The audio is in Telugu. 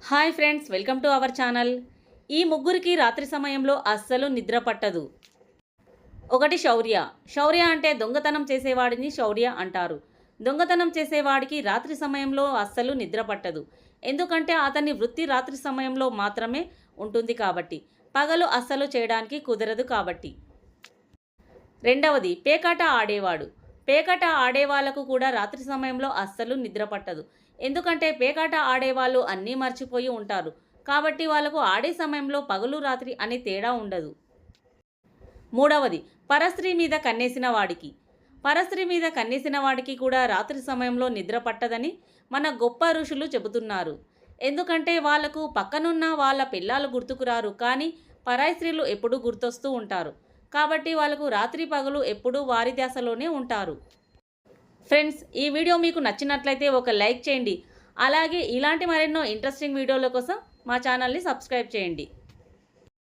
Hi friends, welcome to our channel. ఈ ముగ్గురికి రాత్రి సమయంలో అస్సలు నిద్ర పట్టదు. ఒకటి శౌర్య. శౌర్య అంటే దొంగతనం చేసేవాడిని శౌర్య అంటారు. దొంగతనం చేసేవాడికి రాత్రి సమయంలో అస్సలు నిద్ర పట్టదు. ఎందుకంటే అతని వృత్తి రాత్రి సమయంలో మాత్రమే ఉంటుంది కాబట్టి. పగలు అస్సలు చేయడానికి కుదరదు కాబట్టి. రెండవది పేకాట ఆడేవాడు. పేకాట ఆడేవాళ్లకు కూడా రాత్రి సమయంలో అస్సలు నిద్ర పట్టదు. ఎందుకంటే పేకాట ఆడేవాళ్ళు అన్నీ మర్చిపోయి ఉంటారు కాబట్టి వాళ్ళకు ఆడే సమయంలో పగలు రాత్రి అనే తేడా ఉండదు. మూడవది పరస్త్రీ మీద కన్నేసిన వాడికి. పరస్త్రీ మీద కన్నేసిన వాడికి కూడా రాత్రి సమయంలో నిద్ర పట్టదని మన గొప్ప ఋషులు చెబుతున్నారు. ఎందుకంటే వాళ్లకు పక్కనున్న వాళ్ళ పిల్లలు గుర్తుకురారు, కానీ పరాయి స్త్రీలు ఎప్పుడూ గుర్తొస్తూ ఉంటారు. కాబట్టి వాళ్ళకు రాత్రి పగలు ఎప్పుడూ వారి ధ్యాసలోనే ఉంటారు. ఫ్రెండ్స్, ఈ వీడియో మీకు నచ్చినట్లయితే ఒక లైక్ చేయండి. అలాగే ఇలాంటి మరెన్నో ఇంట్రెస్టింగ్ వీడియోల కోసం మా ఛానల్ని సబ్స్క్రైబ్ చేయండి.